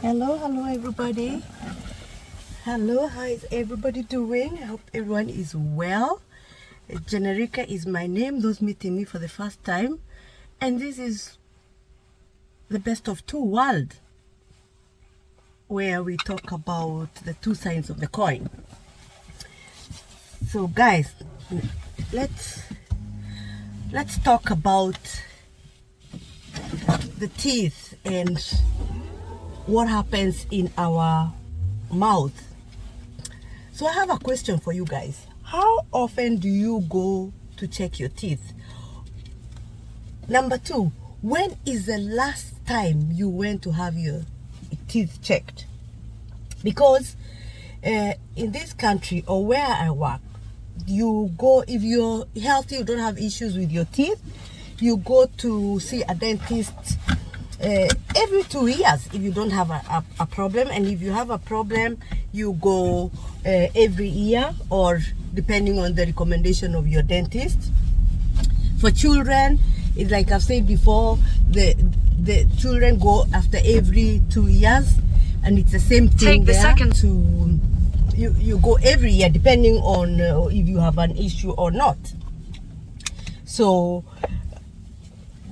Hello everybody. Hello, how is everybody doing? I hope everyone is well. Generica is my name, those meeting me for the first time. And this is the best of two worlds, where we talk about the two sides of the coin. So guys, let's talk about the teeth and what happens in our mouth. So I have a question for you guys. How often do you go to check your teeth? Number two, when is the last time you went to have your teeth checked? Because in this country or where I work, you go, if you're healthy, you don't have issues with your teeth, you go to see a dentist every 2 years if you don't have a problem, and if you have a problem, you go every year, or depending on the recommendation of your dentist. For children, it's like I've said before, the children go after every 2 years, and it's the same thing. Take the second to you go every year depending on if you have an issue or not. So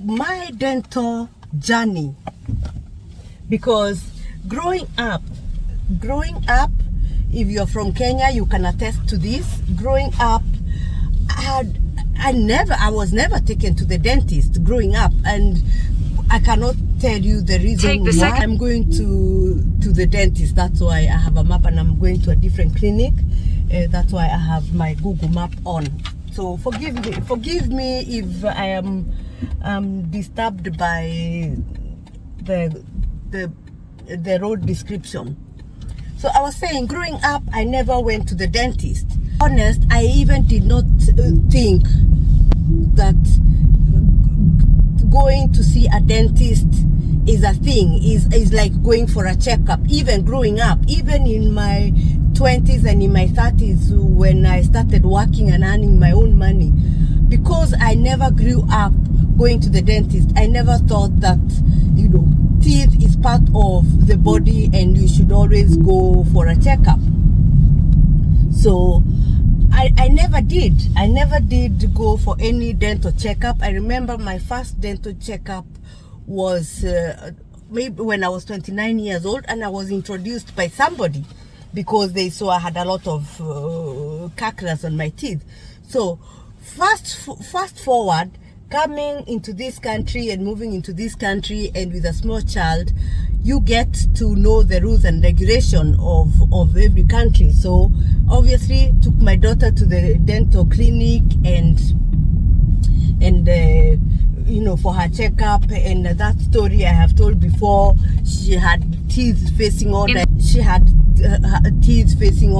my dental journey, because growing up, if you're from Kenya, you can attest to this. Growing up, I was never taken to the dentist growing up, and I cannot tell you the reason why I'm going to the dentist. That's why I have a map, and I'm going to a different clinic. That's why I have my Google map on. So forgive me if I am disturbed by the road description. So I was saying, growing up, I never went to the dentist. Honest, I even did not think that going to see a dentist is a thing, is like going for a checkup. Even growing up, even in my 20s and in my 30s, when I started working and earning my own money, because I never grew up going to the dentist, I never thought that, teeth is part of the body and you should always go for a checkup. So I never did go for any dental checkup. I remember my first dental checkup was maybe when I was 29 years old, and I was introduced by somebody because they saw I had a lot of calculus on my teeth. So fast forward, coming into this country and moving into this country, and with a small child, you get to know the rules and regulation of every country. So obviously took my daughter to the dental clinic and for her checkup, and that story I have told before. She had teeth facing all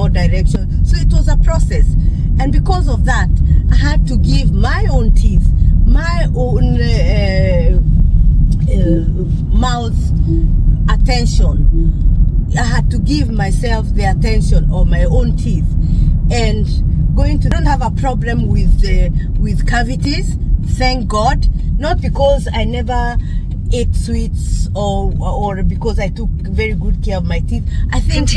directions. So it was a process, and because of that, I had to give my own teeth, my own mouth attention. I had to give myself the attention of my own teeth, and don't have a problem with cavities, thank God. Not because I never ate sweets or because I took very good care of my teeth. I think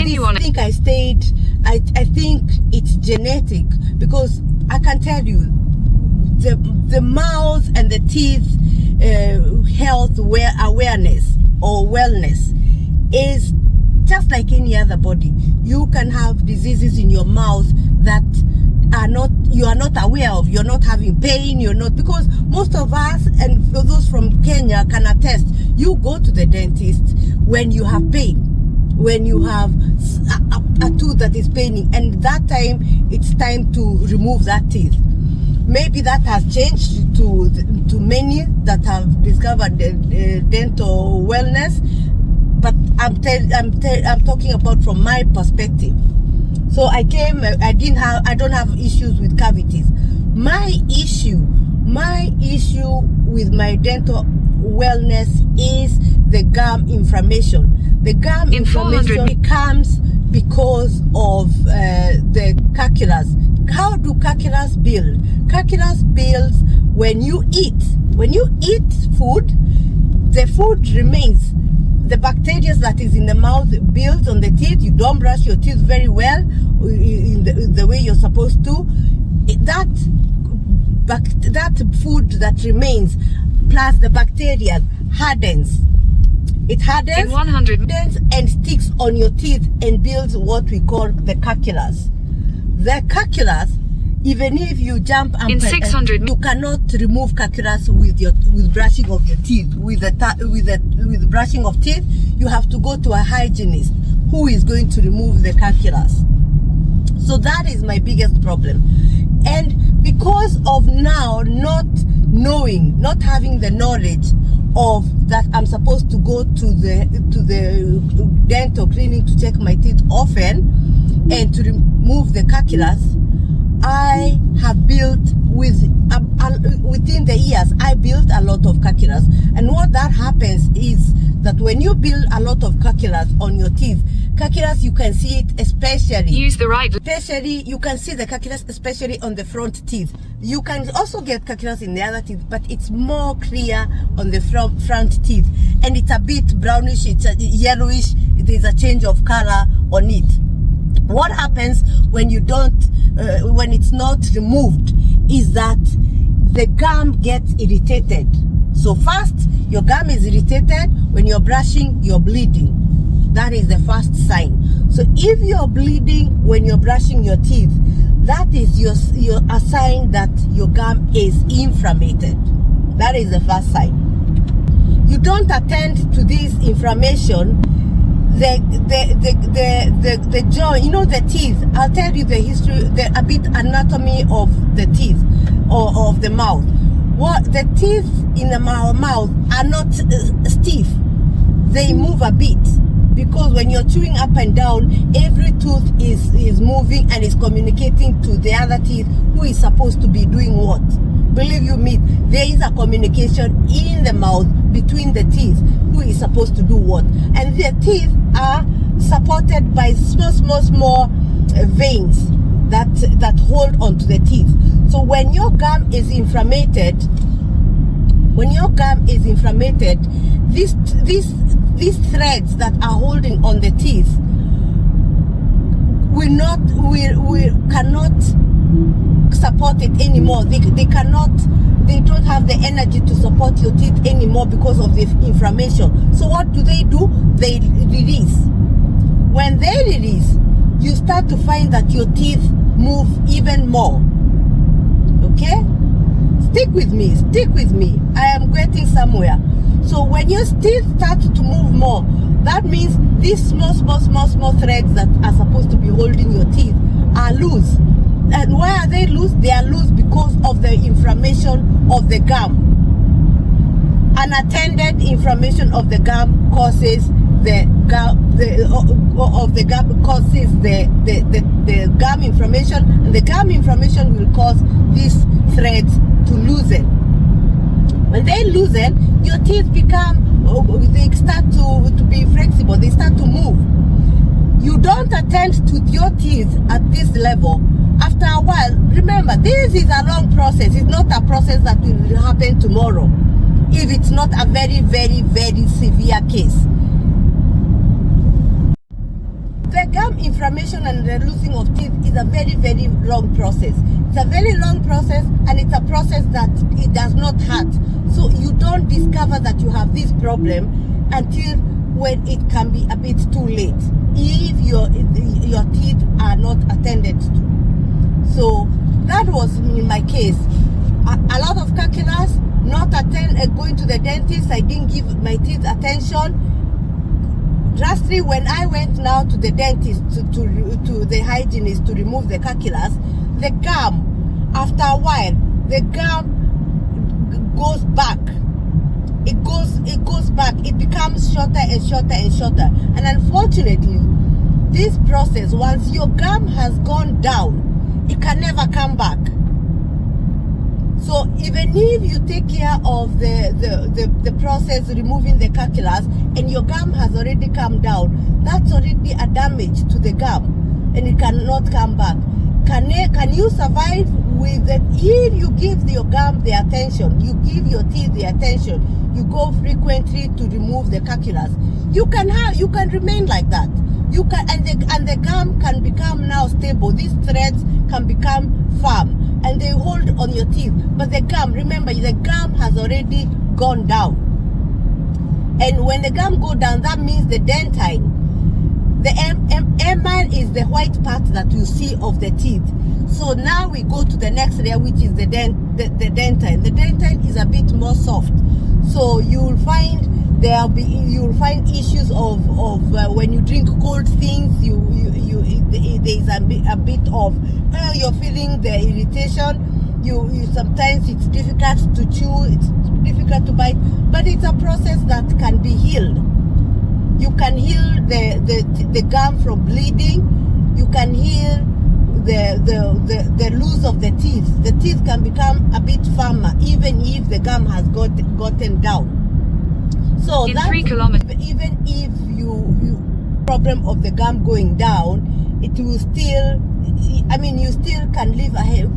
I think it's genetic, because I can tell you the mouth and the teeth health awareness or wellness is just like any other body. You can have diseases in your mouth that you are not aware of. You're not having pain, because most of us, and those from Kenya can attest, you go to the dentist when you have pain, when you have a tooth that is paining, and that time it's time to remove that teeth. Maybe that has changed to many that have discovered dental wellness, but I'm talking about from my perspective. So I don't have issues with cavities. My issue with my dental wellness is the gum inflammation. The gum inflammation comes because of the calculus. How do calculus build? Calculus builds when you eat. When you eat food, the food remains. The bacteria that is in the mouth builds on the teeth. You don't brush your teeth very well in the way you're supposed to. That food that remains, plus the bacteria, hardens. It hardens in 100 and sticks on your teeth and builds what we call the calculus. The calculus, even if you jump and in 600, you cannot remove calculus with brushing of your teeth. With brushing of teeth, you have to go to a hygienist who is going to remove the calculus. So that is my biggest problem. And because of now not knowing, not having the knowledge of that I'm supposed to go to the dental clinic to check my teeth often and to remove the calculus, I have built within the years, I built a lot of calculus. And what that happens is that when you build a lot of calculus on your teeth, calculus, you can see it especially. Use the right. Especially, you can see the calculus especially on the front teeth. You can also get calculus in the other teeth, but it's more clear on the front teeth. And it's a bit brownish, it's a yellowish, there's a change of color on it. What happens when you don't, when it's not removed, is that the gum gets irritated. So first, your gum is irritated. When you're brushing, you're bleeding. That is the first sign. So if you're bleeding when you're brushing your teeth, that is a sign that your gum is inflamed. That is the first sign. You don't attend to this inflammation. The jaw, you know, the teeth. I'll tell you the history, a bit anatomy of the teeth or of the mouth. What the teeth in the mouth are not stiff. They move a bit because when you're chewing up and down, every tooth is moving and is communicating to the other teeth who is supposed to be doing what. Believe you me, there is a communication in the mouth between the teeth who is supposed to do what. And the teeth are supported by small veins that hold onto the teeth. So when your gum is inflamed, these threads that are holding on the teeth we cannot support it anymore. They don't have the energy to support your teeth anymore because of the inflammation. So what do? They release. When they release, you start to find that your teeth move even more. Okay? Stick with me. I am getting somewhere. So when your teeth start to move more, that means these small threads that are supposed to be holding your teeth are loose. And why are they loose? They are loose because of the inflammation of the gum. Unattended inflammation of the gum causes the gum inflammation, and the gum inflammation will cause these threads to loosen. When they loosen, your teeth they start to be flexible, they start to move. You don't attend to your teeth at this level. After a while, remember, this is a long process. It's not a process that will happen tomorrow if it's not a very severe case. The gum inflammation and the losing of teeth is a very long process. It's a very long process, and it's a process that it does not hurt. So you don't discover that you have this problem until when it can be a bit too late, if your teeth are not attended to. So that was in my case. A lot of calculus, going to the dentist. I didn't give my teeth attention. Lastly, when I went now to the dentist, to the hygienist to remove the calculus, the gum, after a while, the gum goes back. It goes back. It becomes shorter and shorter. And unfortunately, this process, once your gum has gone down, it can never come back. So even if you take care of the process removing the calculus and your gum has already come down, that's already a damage to the gum and it cannot come back. Can you survive with that, if you give your gum the attention, you give your teeth the attention, you go frequently to remove the calculus, you can remain like that. You can, and the gum can become now stable. These threads can become firm and they hold on your teeth. But the gum, remember, the gum has already gone down. And when the gum go down, that means the dentine, the enamel is the white part that you see of the teeth. So now we go to the next layer, which is the dentine. The dentine is a bit more soft. So you'll find you'll find issues of when you drink cold things, there's a bit of you're feeling the irritation. You sometimes it's difficult to chew, it's difficult to bite, but it's a process that can be healed. You can heal the gum from bleeding. You can heal the loose of the teeth. The teeth can become a bit firmer even if the gum has gotten down. So in that 3 kilometers, even if you problem of the gum going down, it will still, I mean, you still can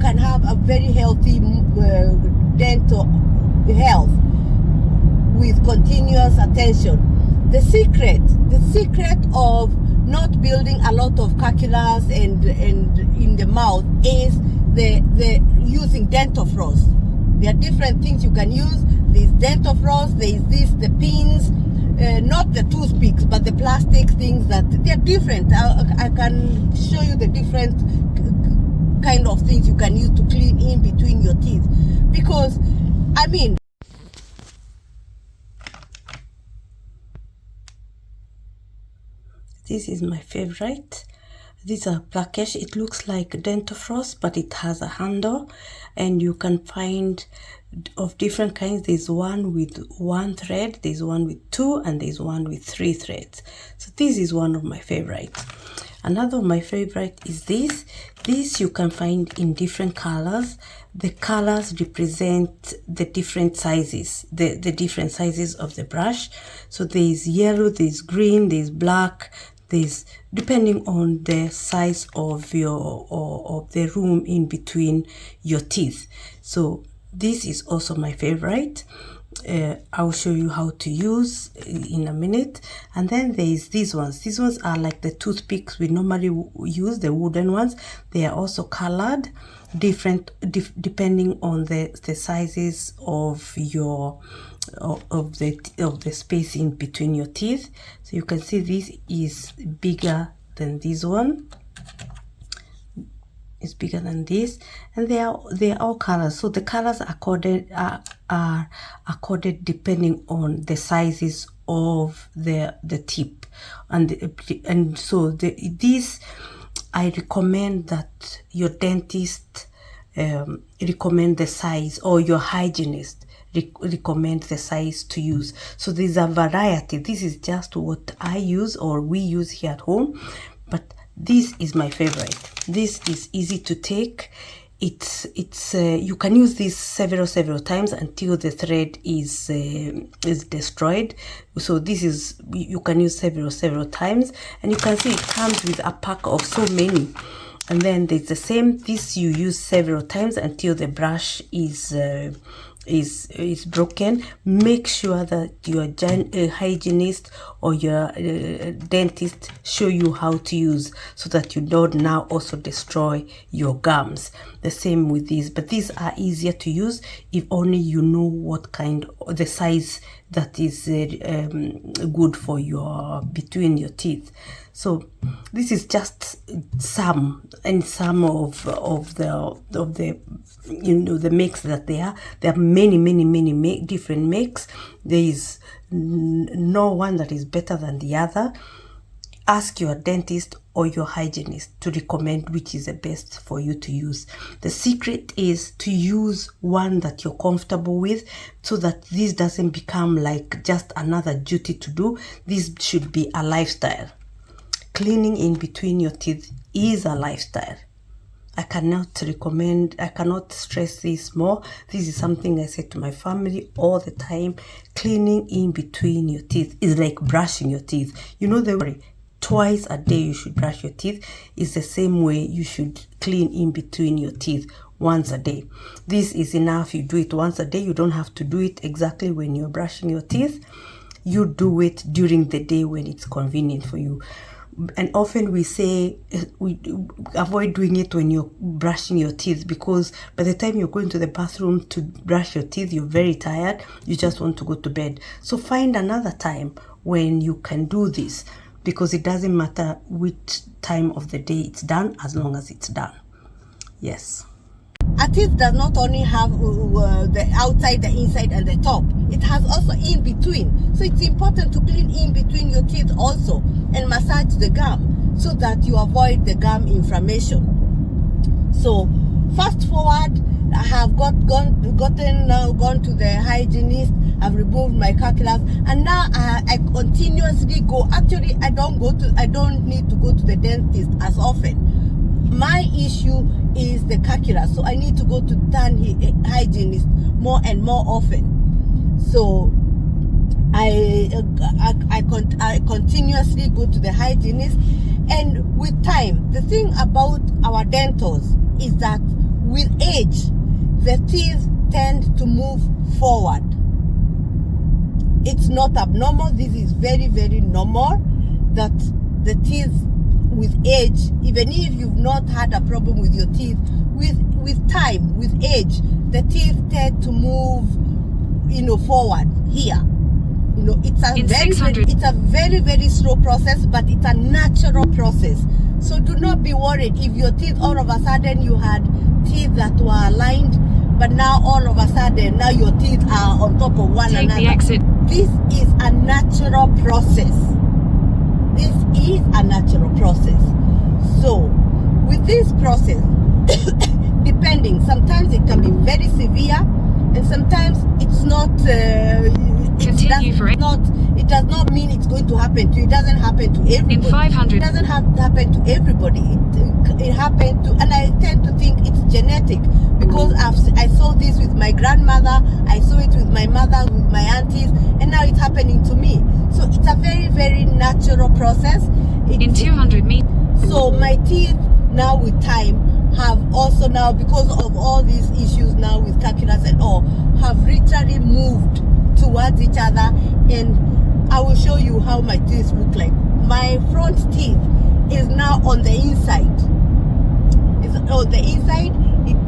can have a very healthy dental health with continuous attention. The secret of not building a lot of calculus and in the mouth is the using dental floss. There are different things you can use. There's dental floss, there's the pins, not the toothpicks, but the plastic things that they're different. I can show you the different kind of things you can use to clean in between your teeth. Because, I mean, this is my favorite. These are blackish. It looks like dentifrice, but it has a handle, and you can find of different kinds. There's one with 1 thread, there's one with 2, and there's one with 3 threads. So this is one of my favorites. Another of my favorite is this. This you can find in different colors. The colors represent the different sizes, the different sizes of the brush. So there's yellow, there's green, there's black, there's, depending on the size of your of the room in between your teeth. So this is also my favorite. I'll show you how to use in a minute. And then there's these ones. These ones are like the toothpicks we normally use, the wooden ones. They are also colored different depending on the sizes of your of the space in between your teeth. So you can see this is bigger than this one. It's bigger than this, and they are all colors. So the colors are coded depending on the sizes of the tip, and so this I recommend that your dentist recommend the size, or your hygienist recommend the size to use. So there's a variety. This is just what I use or we use here at home, but this is my favorite. This is easy to take. It's you can use this several times until the thread is destroyed. So this is, you can use several times, and you can see it comes with a pack of so many. And then there's the same, this you use several times until the brush is broken. Make sure that your hygienist or your dentist show you how to use, so that you don't now also destroy your gums. The same with these, but these are easier to use if only you know what kind, the size that is good for your between your teeth. So this is just some of the you know, the makes that there are many different makes. There is no one that is better than the other. Ask your dentist or your hygienist to recommend which is the best for you to use. The secret is to use one that you're comfortable with, so that this doesn't become like just another duty to do. This should be a lifestyle. Cleaning in between your teeth is a lifestyle. I cannot stress this more. This is something I say to my family all the time. Cleaning in between your teeth is like brushing your teeth. You know, the way twice a day you should brush your teeth is the same way you should clean in between your teeth once a day. This is enough. You do it once a day. You don't have to do it exactly when you're brushing your teeth. You do it during the day when it's convenient for you. And often we say we avoid doing it when you're brushing your teeth, because by the time you're going to the bathroom to brush your teeth, you're very tired. You just want to go to bed. So find another time when you can do this, because it doesn't matter which time of the day it's done, as long as it's done. Yes. A teeth does not only have the outside, the inside, and the top. It has also in between. So it's important to clean in between your teeth also, and massage the gum so that you avoid the gum inflammation. So fast forward, I have gone to the hygienist. I've removed my calculus, and now I continuously go. Actually, I don't need to go to the dentist as often. My issue is the calculus, so I need to go to the hygienist more and more often. So I continuously go to the hygienist, and with time, the thing about our dentals is that with age, the teeth tend to move forward. It's not abnormal. This is very, very normal that the teeth with age, even if you've not had a problem with your teeth, with time, with age, the teeth tend to move, forward here. It's a very, very slow process, but it's a natural process. So do not be worried if your teeth, all of a sudden you had teeth that were aligned, but now all of a sudden now your teeth are on top of one another. Take the exit. This is a natural process. This is a natural process. So with this process, depending, sometimes it can be very severe, and sometimes it's not. It does not mean it's going to happen to you. It doesn't happen to everybody. In 500. It doesn't happen to everybody. It happened to, and I tend to think it's genetic, because I saw this with my grandmother, I saw it with my mother, with my aunties, and now it's happening to me. So it's a very, very natural process. In 200 meters. So my teeth now with time have also now, because of all these issues now with calculus and all, have literally moved towards each other, and I will show you how my teeth look like. My front teeth is now on the inside. It's on the inside.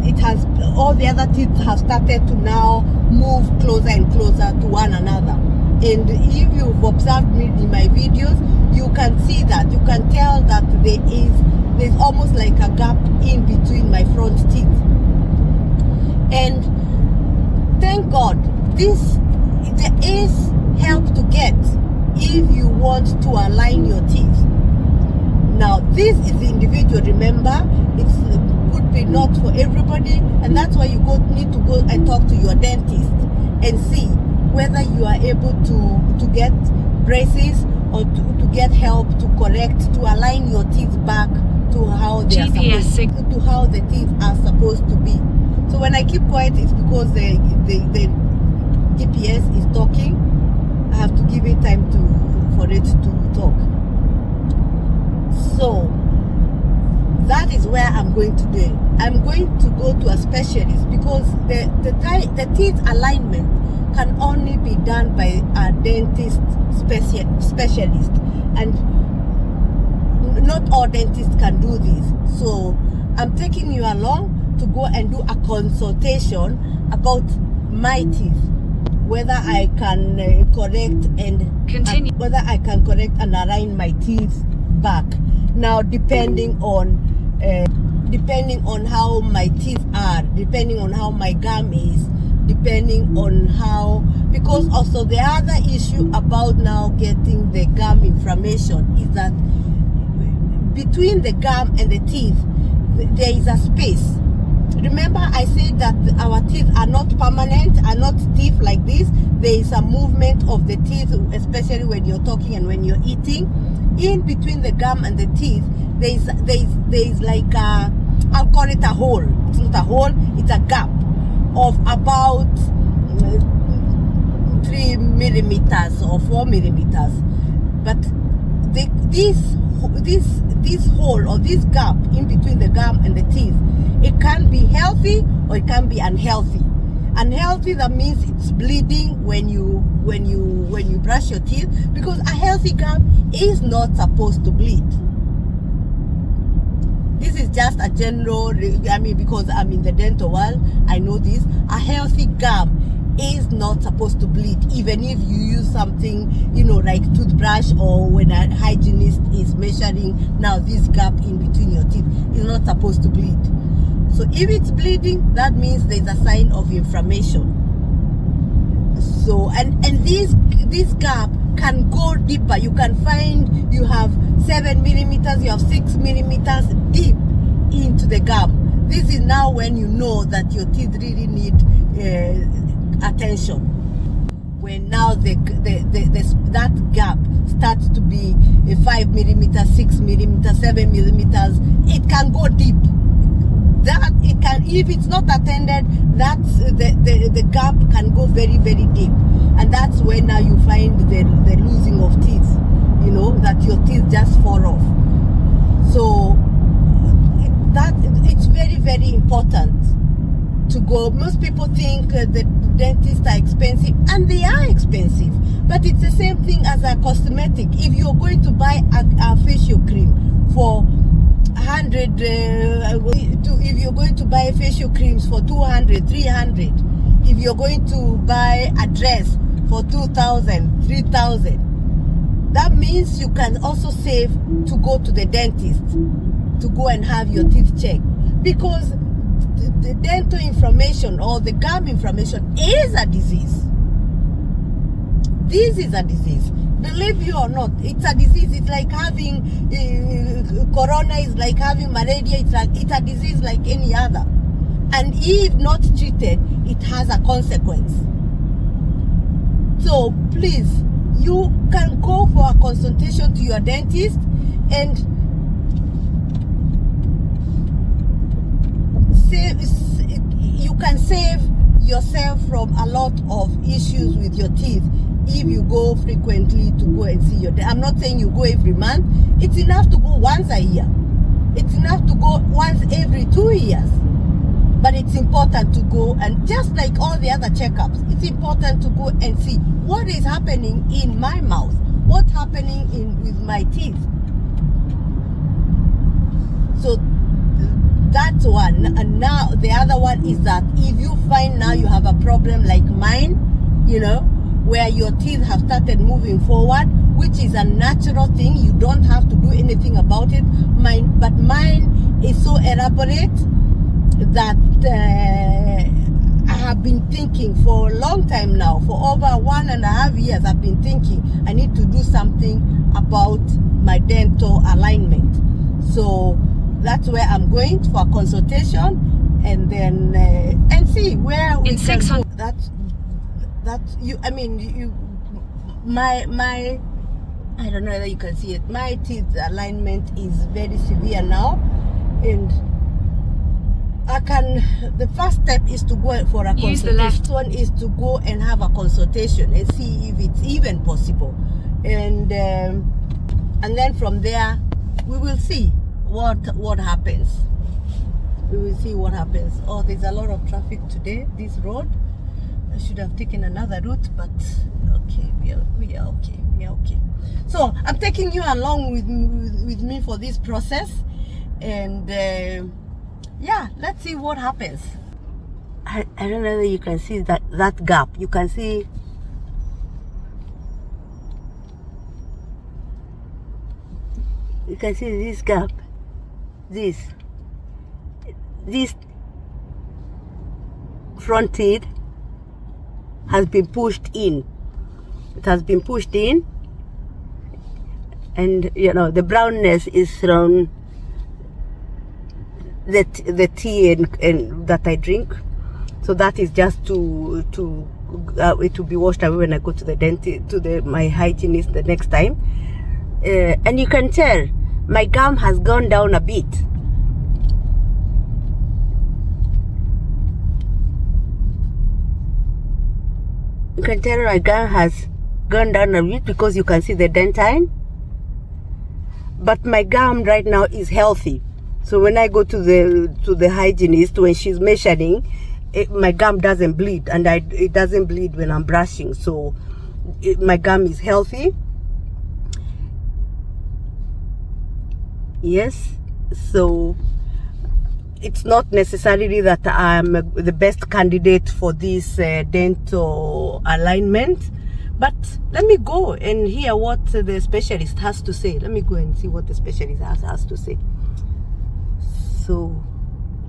It has, all the other teeth have started to now move closer and closer to one another. And if you've observed me in my videos, you can see that, you can tell that there's almost like a gap in between my front teeth. And thank God, there is help to get if you want to align your teeth. Now this is individual, remember, it could be not for everybody, and that's why you need to go and talk to your dentist and see whether you are able to get braces or to get help to correct, to align your teeth back to how they are supposed to how the teeth are supposed to be. So when I keep quiet, it's because the GPS is talking. I have to give it time for it to talk. So that is where I'm going to do it. I'm going to go to a specialist, because the teeth alignment can only be done by a dentist specialist, and not all dentists can do this. So I'm taking you along to go and do a consultation about my teeth, whether I can correct and continue, whether I can correct and align my teeth back. Now, depending on how my teeth are, depending on how my gum is, depending on how, because also the other issue about now getting the gum inflammation is that between the gum and the teeth there is a space. Remember I said that our teeth are not permanent, are not stiff like this. There is a movement of the teeth, especially when you're talking and when you're eating. In between the gum and the teeth, there is like a, I'll call it a hole. It's not a hole, it's a gap of about 3 millimeters or 4 millimeters. But this hole or this gap in between the gum and the teeth, it can be healthy or it can be unhealthy. Unhealthy, that means it's bleeding when you brush your teeth, because a healthy gum is not supposed to bleed. This is just a general, I mean, because I'm in the dental world, I know this. A healthy gum is not supposed to bleed, even if you use something, like toothbrush, or when a hygienist is measuring now this gap in between your teeth, it's not supposed to bleed. So if it's bleeding, that means there's a sign of inflammation. So, and this gap can go deeper. You can find you have 7 millimeters, you have 6 millimeters deep into the gum. This is now when you know that your teeth really need attention. When now that gap starts to be 5 millimeters, 6 millimeters, 7 millimeters, it can go deep. That it can, if it's not attended, that's the gap can go very, very deep, and that's when now you find the losing of teeth. That your teeth just fall off. So it's very, very important to go. Most people think the dentists are expensive, and they are expensive, but it's the same thing as a cosmetic. If you're going to buy a facial cream for 100, if you're going to buy facial creams for 200, 300, if you're going to buy a dress for 2,000, 3,000, that means you can also save to go to the dentist to go and have your teeth checked, because the dental inflammation or the gum inflammation is a disease. This is a disease. Believe you or not, it's a disease. It's like having corona, is like having malaria. It's a disease like any other. And if not treated, it has a consequence. So please, you can go for a consultation to your dentist, and you can save yourself from a lot of issues with your teeth if you go frequently to go and see your dentist. I'm not saying you go every month. It's enough to go once a year. It's enough to go once every 2 years. But it's important to go, and just like all the other checkups, it's important to go and see what is happening in my mouth, what's happening with my teeth. So that's one. And now the other one is that if you find now you have a problem like mine, where your teeth have started moving forward, which is a natural thing, you don't have to do anything about it. But mine is so elaborate that I have been thinking for a long time now, for over 1.5 years, I've been thinking I need to do something about my dental alignment. So that's where I'm going for a consultation, and then and see where we can go. That's you. I mean, my I don't know whether you can see it. My teeth alignment is very severe now, and the first step is to go for a consultation. Use the left one is to go and have a consultation and see if it's even possible, and then from there we will see what happens. We will see what happens. Oh, there's a lot of traffic today, this road. I should have taken another route, but okay, we are okay. So I'm taking you along with me for this process, and yeah, let's see what happens. I don't know whether you can see that gap. You can see this gap. This front teeth has been pushed in. It has been pushed in, and the brownness is from the tea and that I drink. So that is just to be washed away when I go to the dentist, my hygienist the next time. And you can tell my gum has gone down a bit. You can tell my gum has gone down a bit because you can see the dentine. but my gum right now is healthy. So when I go to the hygienist, when she's measuring, my gum doesn't bleed, and it doesn't bleed when I'm brushing. So my gum is healthy. Yes, so it's not necessarily that I'm the best candidate for this dental alignment, but let me go and hear what the specialist has to say. Let me go and see what the specialist has to say. So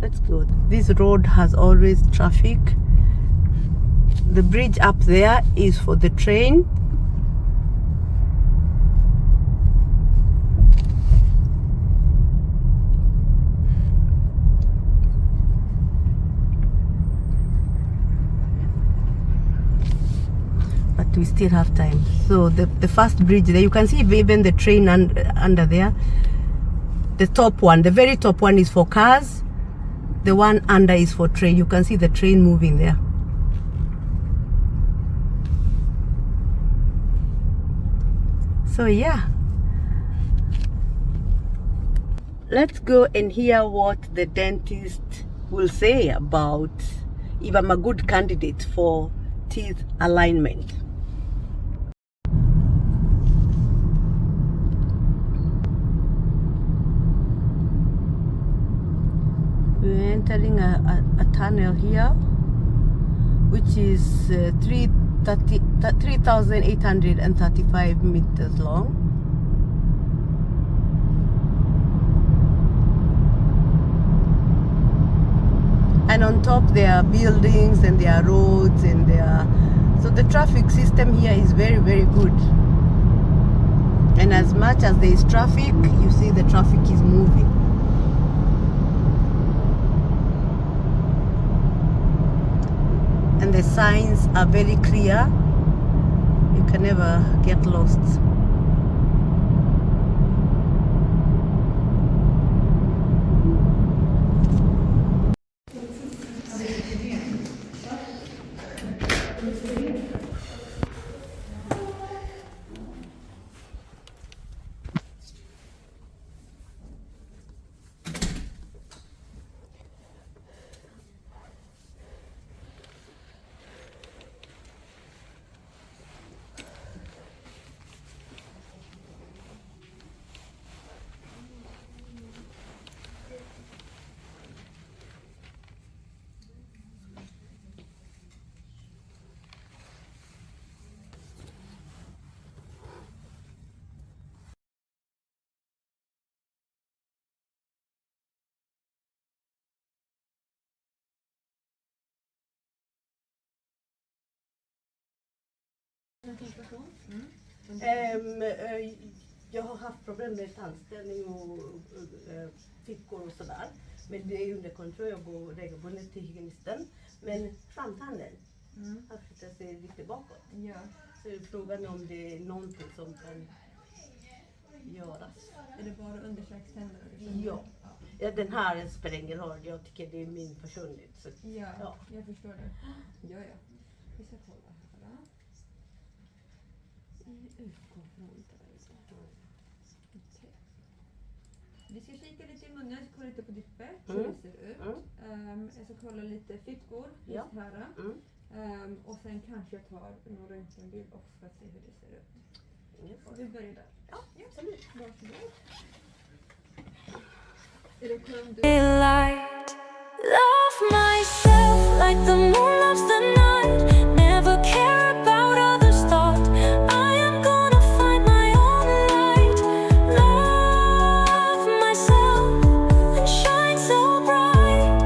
let's go. This road has always traffic. The bridge up there is for the train. But we still have time. So the first bridge there, you can see even the train under there. The top one, the very top one is for cars. The one under is for train. You can see the train moving there. So yeah, let's go and hear what the dentist will say about if I'm a good candidate for teeth alignment. We're entering a tunnel here, which is 3,835 meters long. And on top there are buildings and there are roads and so the traffic system here is very, very good. And as much as there is traffic, you see the traffic is moving. And the signs are very clear. You can never get lost. Jag har haft problem med tandställning och fickor och sådär. Men det är under kontroll, jag går regelbundet till hygienisten. Men framtanden har flyttat sig lite bakåt. Ja. Så är frågan om det är någonting som kan göras. Är det bara underkäkständer? Ja. Ja, den här spelar ingen roll. Jag tycker det är min personlighet. Så, ja, jag förstår det. Ja. Vi ska kolla här. Vi ska kika lite i munnen, jag ska kolla lite på ditt bett, hur det ser ut. Jag ska kolla lite fickor just här. Och sen kanske jag tar någon röntgenbild också för att se hur det ser ut. Och vi börjar där. Ja, absolut. Varsågod. Är det kund? Love myself like the moon loves the night. Never care about others' thought. I am gonna find my own light. Love myself and shine so bright.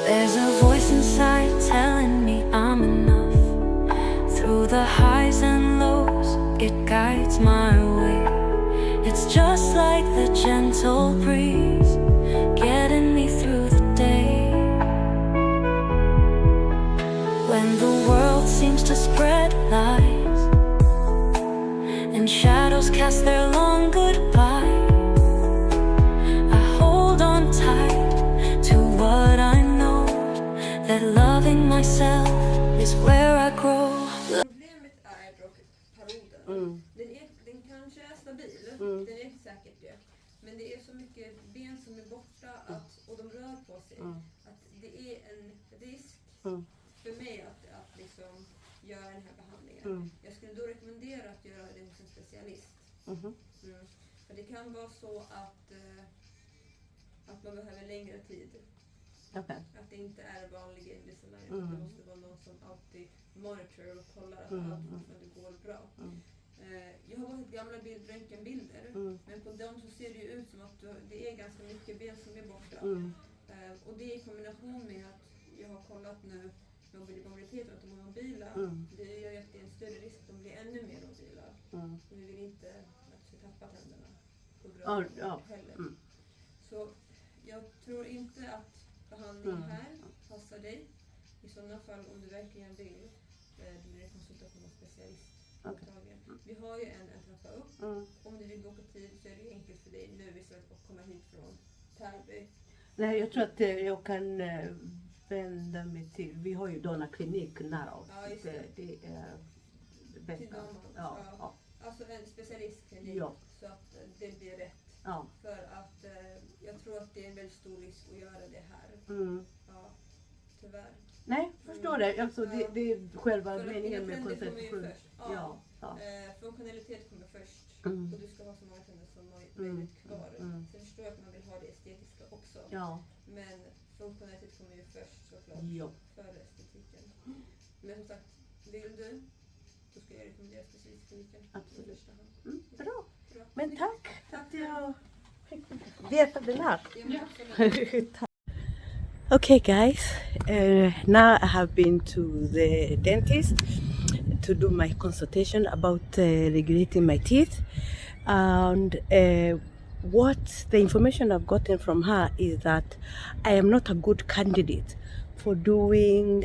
There's a voice inside telling me myself is where I grow. Problemet är dock paroden. Den kanske är stabil, den är säkert det. Men det är så mycket ben som är borta och de rör på sig. Att det är en risk för mig att liksom göra den här behandlingen. Jag skulle då rekommendera att göra det hos en specialist. För det kan vara så att man behöver längre tid. Okay. Att det inte är vanliga Invisalign. Det måste vara någon som alltid monitorar och kollar att allt fortfarande går bra. Jag har varit gamla röntgenbilder, men på dem så ser det ju ut som att det är ganska mycket ben som är borta. Och det i kombination med att jag har kollat nu mobilitet och att de är mobila, det gör ju att det är en större risk att de blir ännu mer mobila. Så vi vill inte att du ska tappa tänderna på grund av heller. Så jag tror inte att behandling här passar dig. I sådana fall, om du verkligen vill, blir det konsultation med specialist. Vi har ju en trappa upp. Om du vill boka tid så är det enkelt för dig nu istället för att komma hit från Täby. Nej, jag tror att jag kan vända mig till, vi har ju Donna klinik nära oss. Ja, just det. Det är det bästa. Ja. Alltså en specialistklinik så att det blir rätt. Ja. För att jag tror att det är en väldigt stor risk att göra det här. Ja, tyvärr. Nej, förstår det. Alltså, det är själva för meningen med koncentration. Funktionalitet kommer först. Och du ska ha så många tänder som möjligt kvar. Sen förstår jag att man vill ha det estetiska också. Men funktionalitet kommer ju först såklart. Före estetiken. Men som sagt, vill du, då ska jag rekommendera specialistkliniken. Absolut. Bra. Men tack att jag fick veta den här. Okay guys, now I have been to the dentist to do my consultation about regulating my teeth, and what the information I've gotten from her is that I am not a good candidate for doing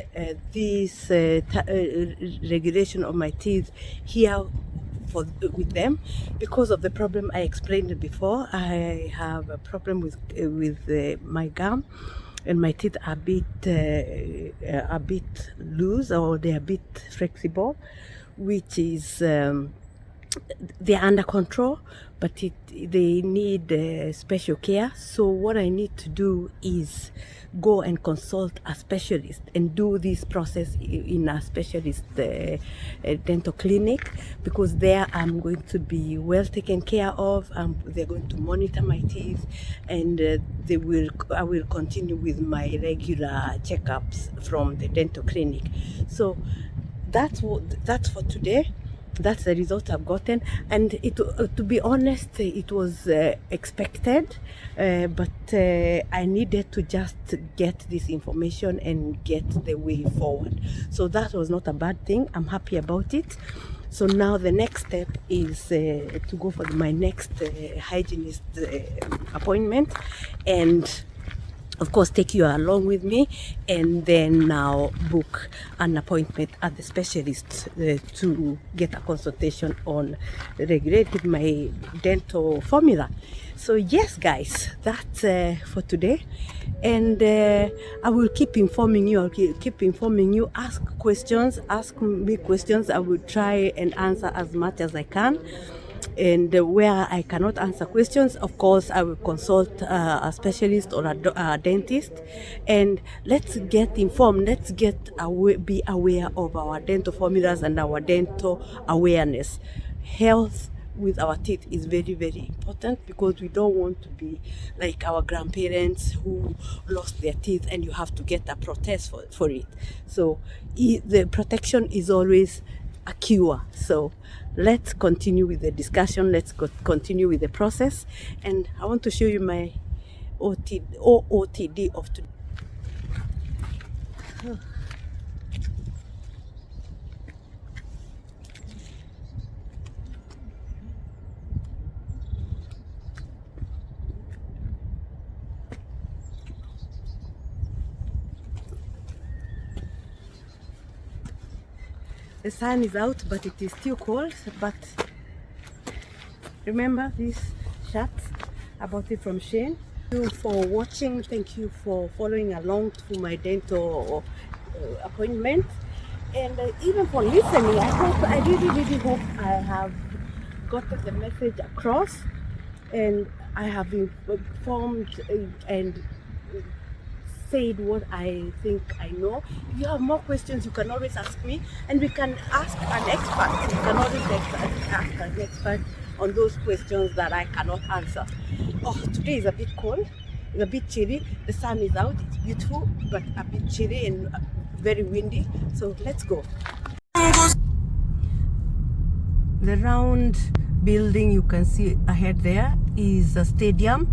this regulation of my teeth here with them because of the problem I explained before. I have a problem with my gum, and my teeth are a bit loose, or they're a bit flexible, which is they're under control, but they need special care. So what I need to do is go and consult a specialist and do this process in a specialist dental clinic, because there I'm going to be well taken care of. They're going to monitor my teeth, and I will continue with my regular checkups from the dental clinic. So that's for today. That's the result I've gotten, and to be honest, it was expected, but I needed to just get this information and get the way forward. So that was not a bad thing. I'm happy about it. So now the next step is to go for my next hygienist appointment, and of course take you along with me, and then now book an appointment at the specialist to get a consultation on regulating my dental formula. So yes guys, that's for today, and I will keep informing you. I'll keep informing you. Ask me questions. I will try and answer as much as I can. And where I cannot answer questions, of course, I will consult a specialist or a dentist. And let's get informed. Let's be aware of our dental formulas and our dental awareness. Health with our teeth is very, very important, because we don't want to be like our grandparents who lost their teeth and you have to get a protest for it. So the protection is always a cure. So let's continue with the discussion. Let's continue with the process, and I want to show you my OOTD of today. The sun is out, but it is still cold. But remember this shirt, I bought it from Shane. Thank you for watching. Thank you for following along to my dental appointment. And even for listening, I really hope I have gotten the message across, and I have informed and said what I think I know. If you have more questions, you can always ask me, and we can ask an expert. You can always ask an expert on those questions that I cannot answer. Oh, today is a bit cold. It's a bit chilly. The sun is out. It's beautiful, but a bit chilly and very windy. So let's go. The round building you can see ahead there is a stadium.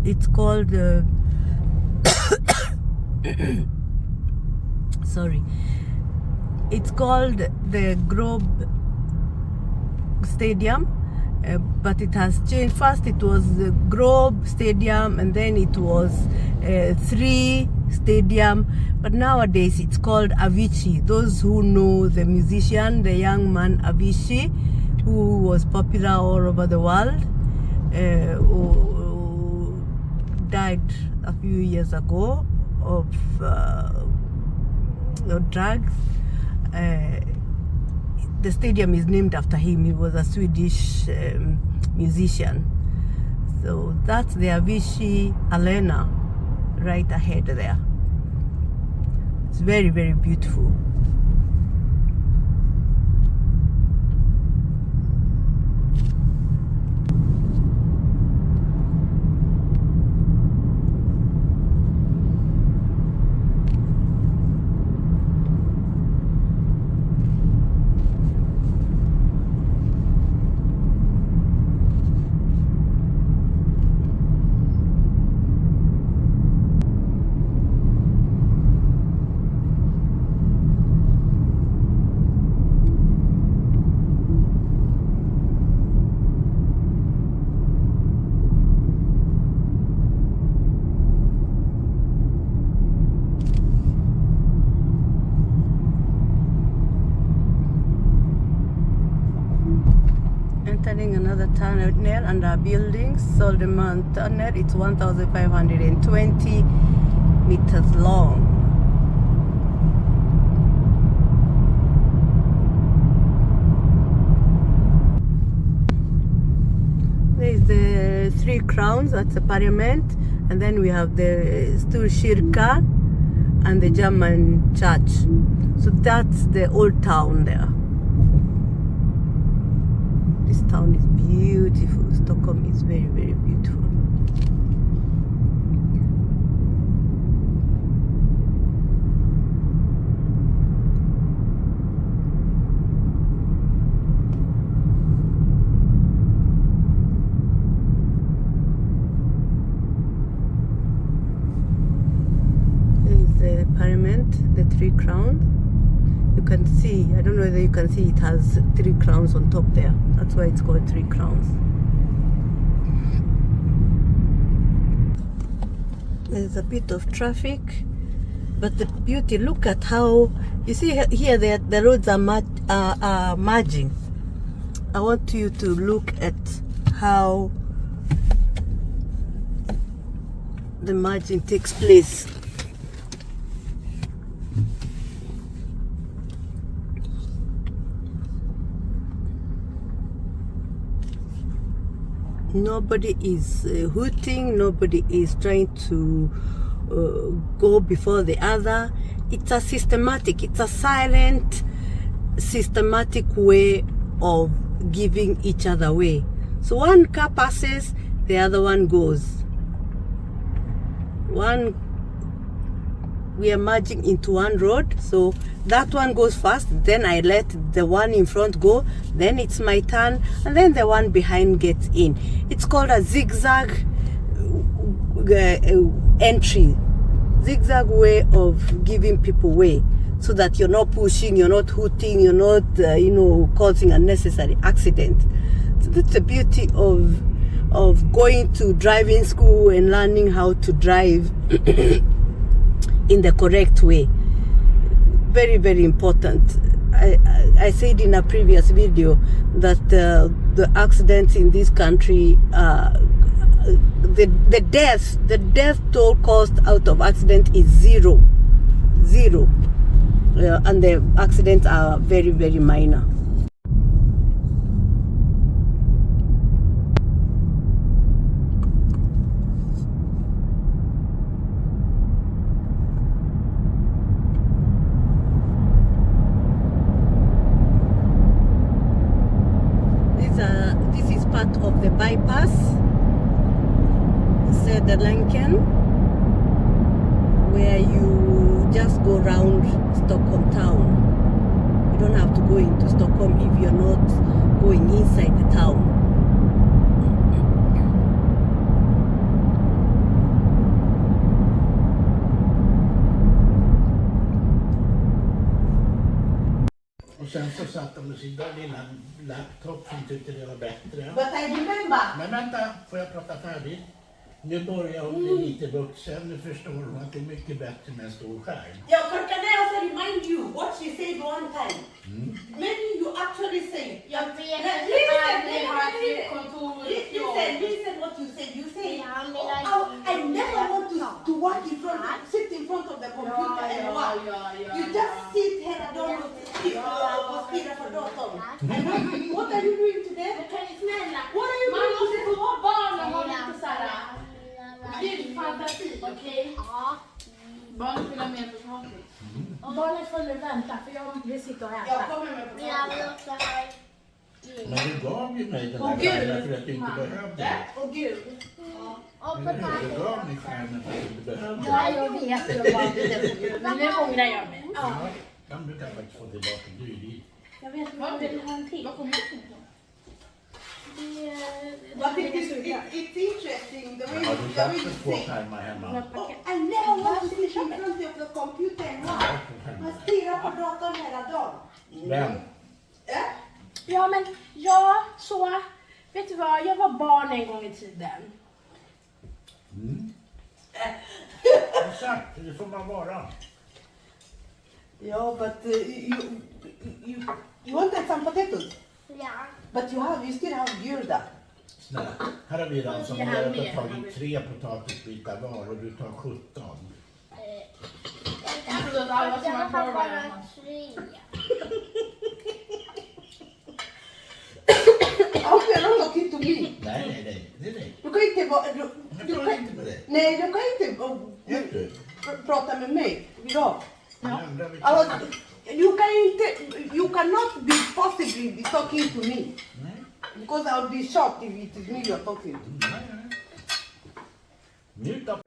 It's called it's called the Globe Stadium, but it has changed. First it was the Globe Stadium, and then it was 3 Stadium, but nowadays it's called Avicii. Those who know the musician, the young man Avicii, who was popular all over the world, who died a few years ago of drugs. The stadium is named after him. He was a Swedish musician. So that's the Avicii Arena right ahead there. It's very, very beautiful. Entering another tunnel under buildings. Solomon Tunnel. It's 1,520 meters long. There is the 3 Crowns. That's the Parliament, and then we have the Sturkirka and the German church. So that's the old town there. This town is beautiful. Stockholm is very, very beautiful. There is the Parliament, the 3 Crowns. You can see, I don't know whether you can see, it has 3 crowns on top there. That's why it's called 3 Crowns. There's a bit of traffic, but the beauty, look at how, you see here the roads are merging. I want you to look at how the merging takes place. Nobody is hooting, nobody is trying to go before the other. It's a systematic, it's a silent, systematic way of giving each other way. So one car passes, the other one goes. We are merging into one road, so that one goes first, then I let the one in front go, then it's my turn, and then the one behind gets in. It's called a zigzag entry, zigzag way of giving people way, so that you're not pushing, you're not hooting, you're not causing unnecessary accident. So that's the beauty of going to driving school and learning how to drive in the correct way. Very, very important. I said in a previous video that the accidents in this country, the death toll cost out of accident is zero. and the accidents are very, very minor. This is part of the bypass, Söderlänken, where you just go around Stockholm town. You don't have to go into Stockholm if you're not going inside the town. Och sen så satt de med sin lilla laptop som tyckte det var bättre. But I remember. Men vänta, får jag prata färdigt? Nu börjar hon bli lite vuxen, nu förstår hon att det är mycket bättre med en stor skärm. Yeah, but can I also remind you what she said one time? Maybe you actually say. Jag vet Listen what you said. You say, I never want to work sit in front of the computer and work. You just sit here and don't stirra på datorn. What are you doing today? What are you Man doing måste today? få barnen ha lite såhär vild fantasi, okej? Barnen vill ha mer potatis. Barnet får nu vänta för jag vill sitta och äta. Jag kommer med på Jag vill också ha Men du gav ju mig den här skärmen för att du inte behövde. och gud. och Du potatis. gav mig skärmen för att du inte behövde. Ja, jag vet. Men nu ångrar jag mig. Ja, du kan faktiskt få tillbaka, du är din. Jag vet att jag vill ha en till. Vad kommer du på? But it's interesting the way Har du you plats för två say. skärmar hemma? Oh, I never want to sit in front of the computer and work. Man stirrar på datorn hela dagen. Vem? Ja, men vet du vad? Jag var barn en gång i tiden. Exakt, det får man vara. Yeah, but you wanted some potatoes, Ja. but you still have gurda. Snälla, här har vi den som Jag har har mer. tagit 3 potatisbitar var och du tar 17. Jag trodde att alla som var kvar var hemma. How you're not talking to me? Nej, det är dig. Du kan inte vara... Jag pratar inte med dig. Nej, du kan inte Vet du? prata med mig idag. Jag undrar vilken- Alltså, you cannot be possibly be talking to me. Because I'll be shocked if it is me you're talking to. Njut av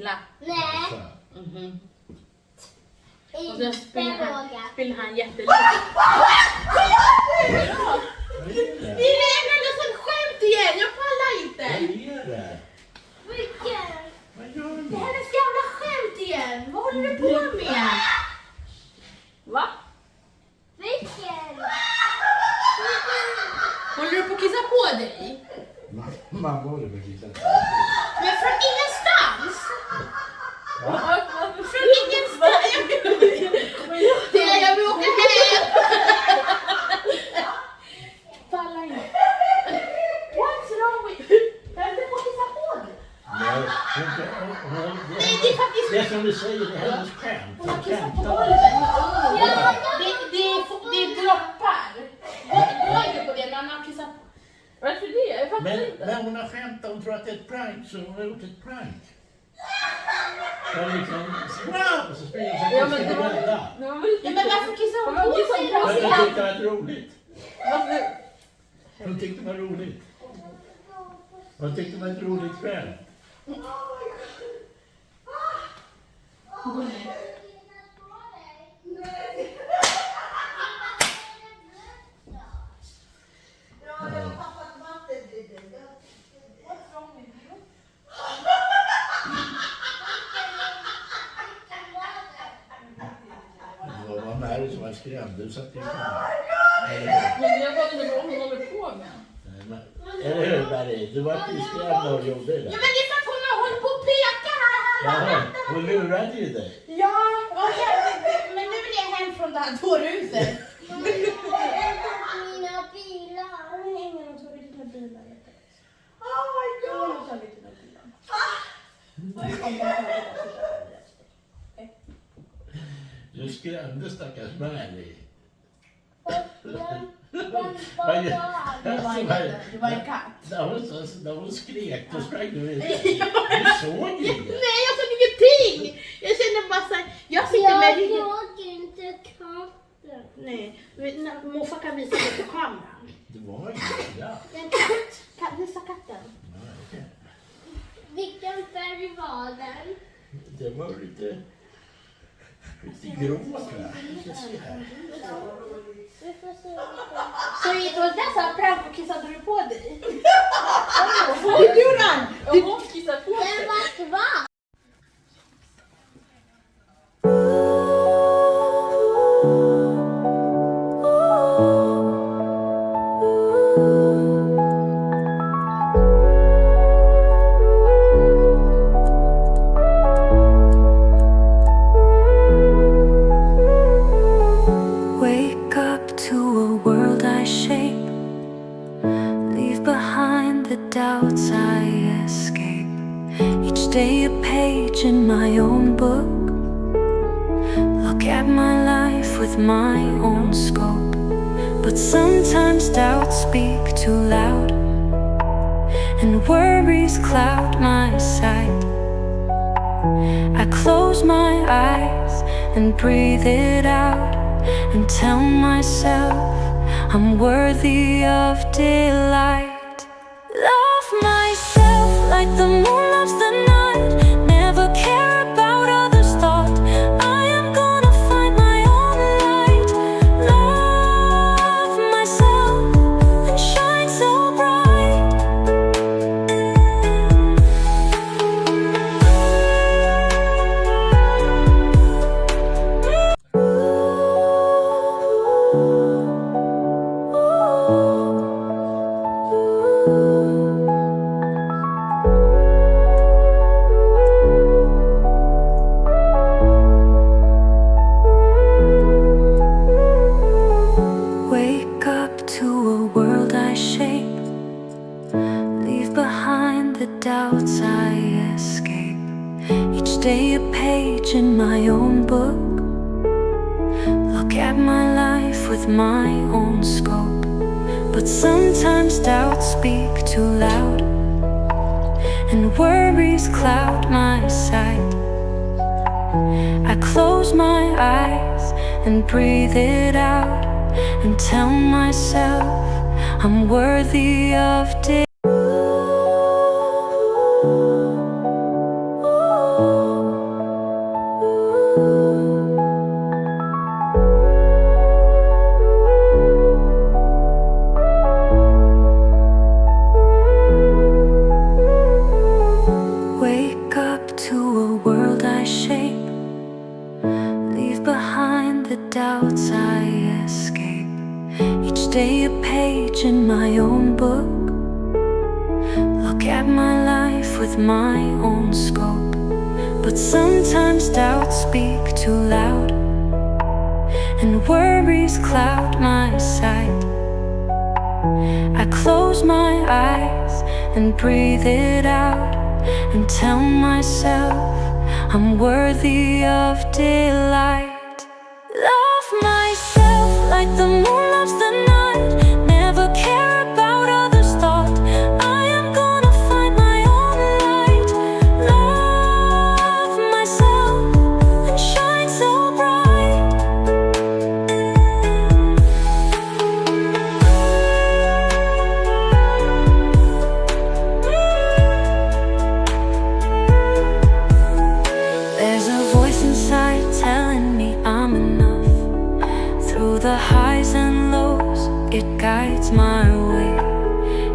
illa. Alltså. Mhm. Och Inte sen Roger. spiller han jättelite. Det är en sån skämt igen, jag pallar inte. Vad är det? Vilken? Vad gör Det ni? här är så jävla skämt igen. Vad håller du på med? Va? Vilken? Håller du på att kissa på dig? Mamma håller på att kissa. Men från ingenstans? Från ingenstans? Jag vill åka hem! Falla in. What's wrong with you? Jag vill på att kissa på dig. Nej, Det är faktiskt... det är som du säger, det är hennes skämt. Hon har Hon kissat på skämtar. golvet. Det är droppar. Gå inte på det när han kissar på. Varför det? Jag fattar inte. Men hon har skämtat, hon tror att det är ett prank, så hon har gjort ett prank. Och liksom, och så springer hon Ja, så men att det var rädda. Ja, men varför kissar hon på sig Men då? hon tyckte det var roligt. Varför? Hon tyckte det var roligt. Hon tyckte det var ett roligt skämt. Det var Mary som var skrämd. Du satt ju kvar. Men jag vet inte vad hon håller på med. Eller hur Mary? Du var inte skrämd när hon gjorde det. Ja, men det är för att hon har hållit på att peka här. Ja, hon lurade ju dig. Ja, men nu vill jag hem från det här dårhuset. Mina bilar. Ingen har tagit dina bilar. Oh my Ingen god. har tagit dina bilar. Du skrämde stackars Mary. Den Det var en katt. När hon skrek, då sprang du ut. Du såg inget. Nej, jag såg ingenting. Jag kände bara så här, jag sitter med Jag ryggen. såg inte katten. Nej, morfar kan visa det på kameran. Det var inget. Ja. En katt. Visa katten. Nej. Vilken färg var den? Det var lite grå. Vi får se vilken. Så det var det så här prank och kissade du på dig? Hur gjorde han? Hon kissar på sig. Den var svart. Wake up to a world I shape. Leave behind the doubts I escape. Each day a page in my own book. Look at my life with my own scope. But sometimes doubts speak too loud, and worries cloud my sight. I close my eyes and breathe it out, and tell myself I'm worthy of delight. Love myself like the moon loves the night. Never care about others' thought. I am gonna find my own light. Love myself and shine so bright. Wake up to a world I shape. Leave behind the doubts I escape. Each day a page in my own book. Look at my life with my own scope. But sometimes doubts speak too loud, and worries cloud my sight. I close my eyes and breathe it out, and tell myself I'm worthy of day a page in my own book. Look at my life with my own scope. But sometimes doubts speak too loud, and worries cloud my sight. I close my eyes and breathe it out, and tell myself I'm worthy of delight. Love myself like the moon loves the night. Never care about others' thought. I am gonna find my own light. Love myself and shine so bright. There's a voice inside telling me I'm enough. Through the highs and lows, it guides my way.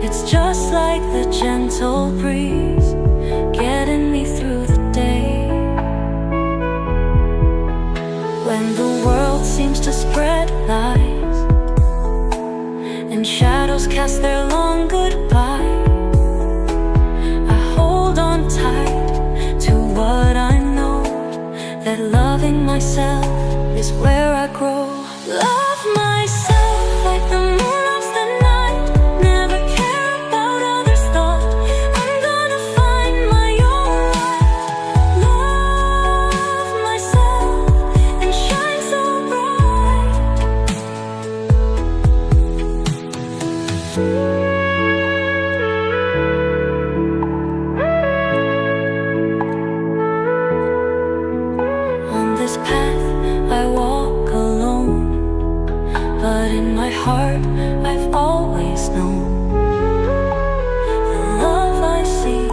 It's just like the gentle breeze, getting me through the day. When the world seems to spread lies, and shadows cast their long goodbye, I hold on tight to what I know, that loving myself is where I grow. Love myself like the moon loves the night. Never care about others' thought. I'm gonna find my own light. Love myself and shine so bright. On this path I walk alone, but in my heart I've always known the love I see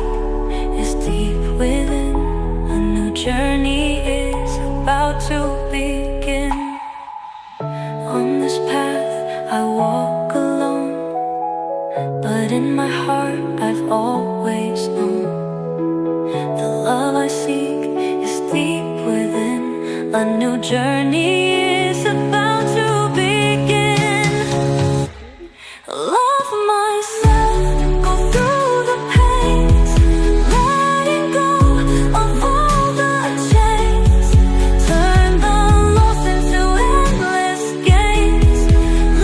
is deep within. A new journey is about to begin. On this path I walk alone, but in my heart I've always known the love I seek is deep within. A new journey is about to begin. Love myself, go through the pains, letting go of all the chains. Turn the loss into endless gains.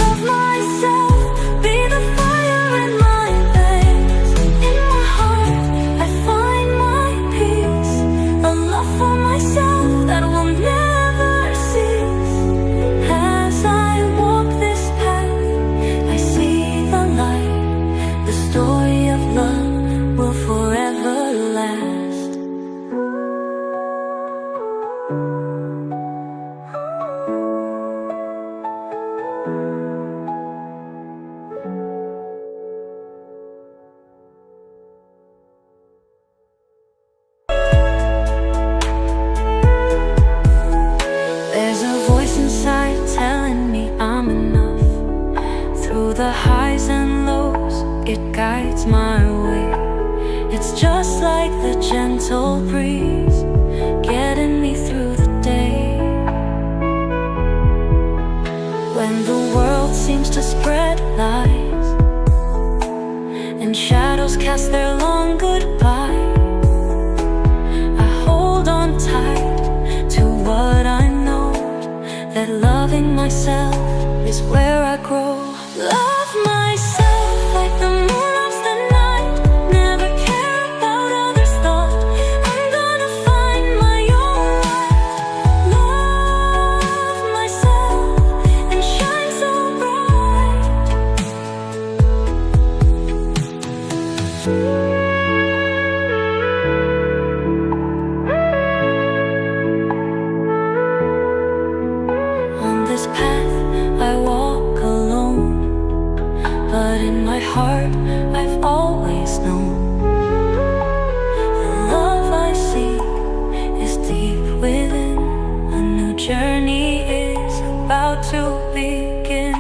Love myself, be the fire in my veins. In my heart, I find my peace. A love for myself that will never cease. As I walk this path, I see the light. The story of love will forever last. There's a voice inside telling me I'm enough. Through the highs and lows, it guides my way. It's just like the gentle breeze, getting me through the day. When the world seems to spread lies, and shadows cast their long goodbye, I hold on tight to what I know, that loving myself is where I grow. Love myself like the moon loves the night. Never care about others' thought. I'm gonna find my own light. Love myself and shine so bright. On this path I walk alone, but in my heart I've always known the love I see is deep within. A new journey is about to begin.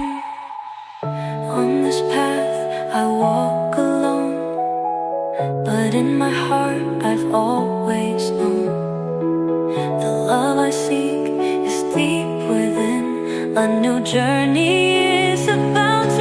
On this path I walk alone, but in my heart I've always known the love I seek is deep within. A new journey is about to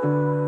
you.